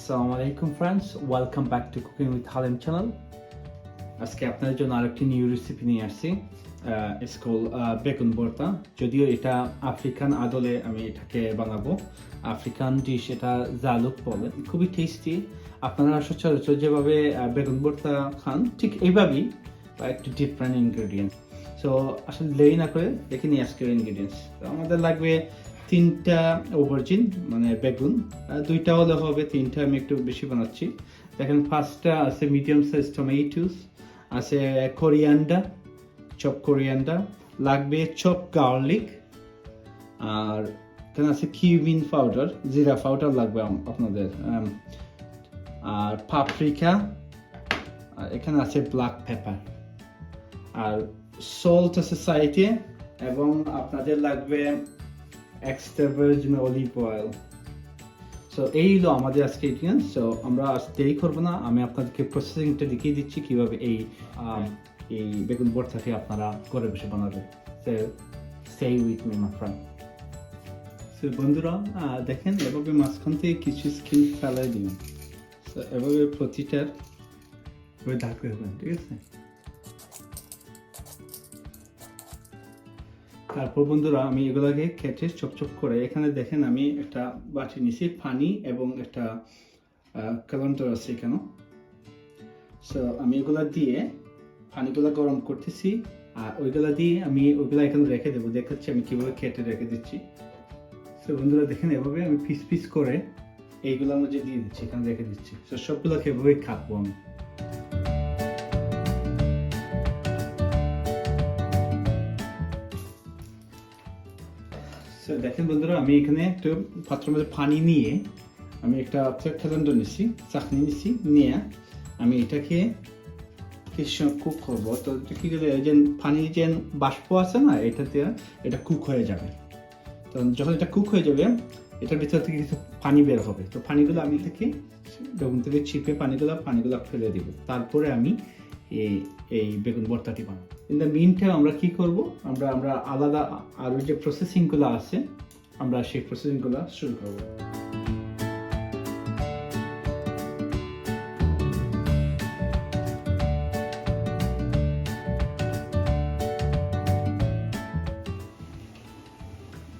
Assalamu Alaikum friends, welcome back to Cooking with Halim channel. আজকে আপনাদের জন্য আরেকটি নিউ রেসিপি নিয়ে আসছি। It's called বেগুন ভর্তা। যদিও এটা আফ্রিকান আদলে আমি এটাকে বানাবো। আফ্রিকান ডিশ এটা জালুক বলে। খুবই টেস্টি। আপনারা সচরাচর যেভাবে বেগুন ভর্তা খান ঠিক এইভাবেই একটু ডিফারেন্ট ইনগ্রেডিয়েন্টস। সো আসলে দেরি না করে দেখে নিই আজকের ইনগ্রেডিয়েন্টস। আমাদের লাগবে 3টা Aubergine মানে বেগুন, 2টা হলে হবে, 3টা আমি একটু বেশি বানাচ্ছি। দেখেন ফার্স্টটা আছে মিডিয়াম সাইজ টমেটোস, আছে কোরিয়ান্ডার, চপ কোরিয়ান্ডার, লাগবে চপ গার্লিক, আর এখানে আছে কিউমিন পাউডার, জিরা পাউডার লাগবে আপনাদের, আর পাপরিকা, আর এখানে আছে ব্ল্যাক পেপার, আর সল্ট আছে সাইডে, এবং আপনাদের লাগবে extra virgin olive oil. So এই হলো আমাদের আজকে ইনগ্রেডিয়েন্টস। সো আমরা আজ দেরি করবো না, আমি আপনাদেরকে প্রসেসিংটা দেখিয়ে দিচ্ছি কিভাবে এই বেগুন ভর্তাটি আপনারা ঘরে বসে বানাবেন। So stay with me my friend. So বন্ধুরা দেখেন এভাবে মাঝখান থেকে কিছু স্কিন ফেলাই দিবেন। সো এভাবে প্রতিটার দাগ দেবেন, ঠিক আছে? তারপর বন্ধুরা আমি এগুলাকে কেটে চপ করে, এখানে দেখেন আমি একটা বাটি নিছি, পানি এবং একটা ক্যালেন্ডার আছে এখানে। সো আমি এগুলা দিয়ে পানিগুলা গরম করতেছি, আর ওইগুলা দিয়ে আমি ওইগুলা এখানে রেখে দেবো। দেখাচ্ছি আমি কিভাবে কেটে রেখে দিচ্ছি। সো বন্ধুরা দেখেন এভাবে আমি পিস করে এইগুলোর মধ্যে দিয়ে দিচ্ছি, এখানে রেখে দিচ্ছি। সো সবগুলোকে এভাবেই খাবো আমি। দেখেন বন্ধুরা আমি এখানে একটু পাত্রের মধ্যে পানি নিয়ে আমি একটা ক্যালেন্ডার নিচ্ছি, চাকনি নিচ্ছি, নিয়ে আমি এটাকে কিছু সময় কুক করবো। তো কি করে যে পানি যে বাষ্প আছে না, এটাতে এটা কুক হয়ে যাবে। তো যখন এটা কুক হয়ে যাবে এটার ভিতর থেকে কিছু পানি বের হবে। তো পানিগুলো আমি বেগুন থেকে চিপে পানিগুলো ফেলে দিব। তারপরে আমি এই বেগুন ভর্তাটি বানাবো। ইন দ্য মিন টাইম আমরা কি করব, আমরা আলাদা আরো যে প্রসেসিংগুলো আছে আমরা সেই প্রসেসিংগুলো শুরু করব।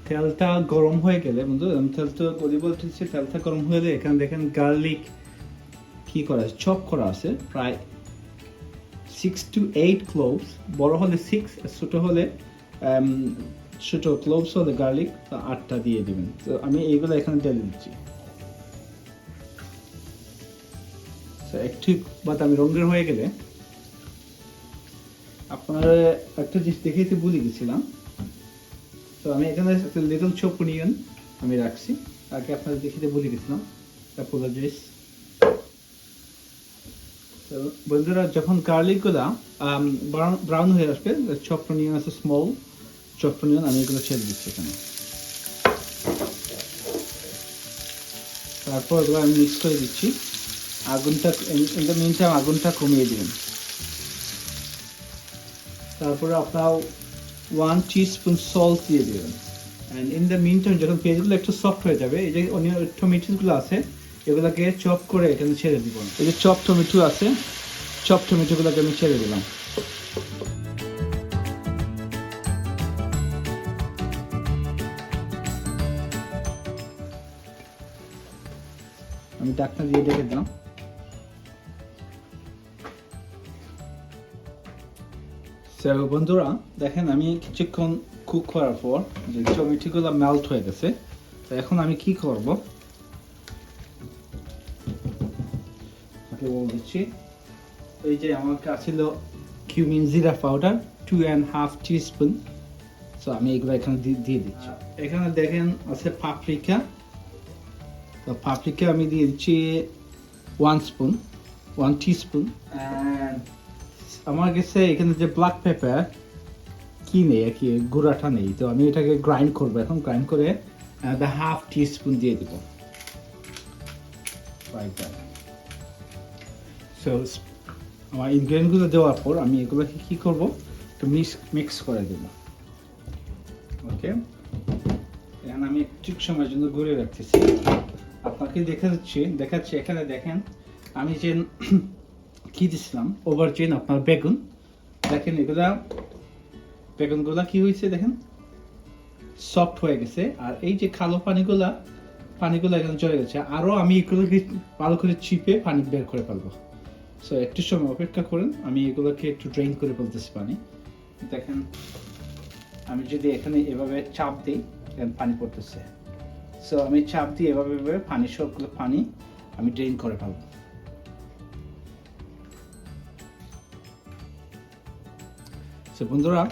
তেলটা গরম হয়ে গেলে বন্ধু, তেলটা বলতেছি, তেলটা গরম হয়ে গেলে এখানে দেখেন গার্লিক কি করা আছে, চপ করা আছে, প্রায় 6 to 8 cloves, বড় হলে 6, ছোট হলে ছোট ক্লোভস হলে গার্লিক 8টা দিয়ে দিবেন। তো আমি এইগুলো এখানে ঢেলে দিচ্ছি। একটু বাদামি রঙের হয়ে গেলে আপনারা একটা জিনিস দেখাইতে ভুলে গেছিলাম। তো আমি এখানে একটা লিটল চপ অনিয়ন আমি রাখছি, তাকে আপনারা দেখাইতে ভুলে গেছিলাম, অ্যাপোলজিস। বন্ধুরা যখন গার্লিকগুলা ব্রাউন হয়ে আসবে, চপ অনিয়ন আছে, স্মল চপ অনিয়ন, আমি এগুলো ছেড়ে দিচ্ছি এখানে। তারপর এগুলো আমি মিক্স করে দিচ্ছি। আগুনটা আগুনটা কমিয়ে দিবেন। তারপরে আপনার 1 teaspoon সল্ট দিয়ে দেবেন। And in the mean time যখন পেঁয়াজগুলো একটু সফট হয়ে যাবে, এই যে অনিয়ন টমেটোগুলো আছে এগুলোকে চপ করে এখানে ছেড়ে দিব। এই যে চপ টমেটো আছে, চপ টমেটোগুলোকে আমি ছেড়ে দিলাম। আমি ঢাকনা দিয়ে ঢেকে দিলাম। বন্ধুরা দেখেন আমি কিছুক্ষণ কুক করার পর যে টমেটোগুলো মেল্ট হয়ে গেছে। তো এখন আমি কি করব, দিচ্ছি এই যে আমার কাছে ছিল কিউমিন জিরা পাউডার 2.5 টিস্পুন। সো আমি এগুলো এখানে দিয়ে দিচ্ছি। এখানে দেখেন আছে পাপরিকা, তো পাপরিকা আমি দিয়ে দিচ্ছি 1 টিস্পুন। আমার কাছে এখানে যে ব্ল্যাক পেপার কি নেই আর কি, গুঁড়াটা নেই, তো আমি এটাকে গ্রাইন্ড করবো। এখন গ্রাইন্ড করে 1/2 টিস্পুন দিয়ে দিব। সো আমার ইনগ্রেডিয়েন্টগুলো দেওয়ার পর আমি এগুলোকে কি করবো, একটু মিক্স করে দেবো। ওকে, এখন আমি একটু সময়ের জন্য ঘুরে রাখতেছি। আপনার আপনাকে দেখাচ্ছি এখানে দেখেন আমি যে কি দিছিলাম ওভারজিন আপনার বেগুন দেখেন এগুলা বেগুনগুলা কি হয়েছে দেখেন সফট হয়ে গেছে আর এই যে কালো পানিগুলা এখানে চলে গেছে আরো আমি এগুলোকে ভালো করে চিপে পানি বের করে ফেলবো সো একটু সময় অপেক্ষা করেন আমি এগুলোকে একটু ড্রেন করে ফেলতেছি পানি দেখেন আমি যদি এখানে এভাবে চাপ দিই পানি পড়তেছে সো আমি চাপ দিয়ে এভাবে পানি সবগুলো পানি আমি ড্রেন করে ফেলবো সো বন্ধুরা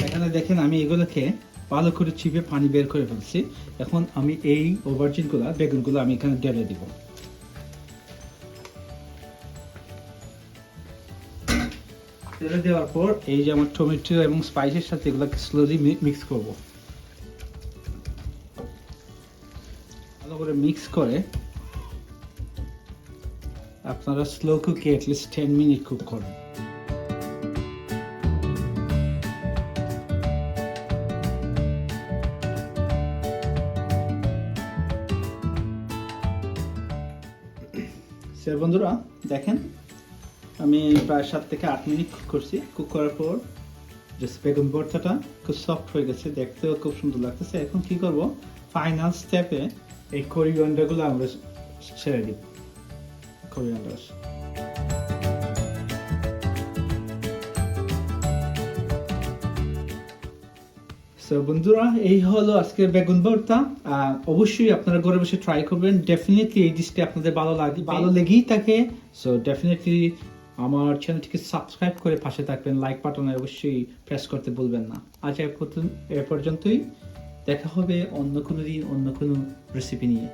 এখানে দেখেন আমি এগুলোকে ভালো করে চিপে পানি বের করে ফেলছি এখন আমি এই ওভারজিনগুলো বেগুনগুলো আমি এখানে ঢেলে দিব ঢেলে দেওয়ার পর এই যে আমার টমেটো এবং স্পাইসের সাথে এগুলোকে স্লোলি মিক্স করব ভালো করে মিক্স করে আপনারা স্লো কুকে অ্যাটলিস্ট 10 মিনিট কুক করুন বন্ধুরা দেখেন আমি প্রায় 7 থেকে 8 মিনিট কুক করছি কুক করার পর জাস্ট বেগুন ভর্তাটা খুব সফট হয়ে গেছে দেখতেও খুব সুন্দর লাগতেছে এখন কি করব ফাইনাল স্টেপে এই কোরিয়ান্ডারগুলো আমরা ছেড়ে দিব কোরিয়ান্ডার সো বন্ধুরা এই হলো আজকে বেগুন ভর্তা অবশ্যই আপনারা ঘরে বসে ট্রাই করবেন ডেফিনেটলি এই ডিশটা আপনাদের ভালো লেগেই থাকে সো ডেফিনেটলি আমার চ্যানেলটিকে সাবস্ক্রাইব করে পাশে থাকবেন লাইক বাটনে অবশ্যই প্রেস করতে ভুলবেন না আজ এ পর্যন্তই দেখা হবে অন্য কোনো দিন অন্য কোনো রেসিপি নিয়ে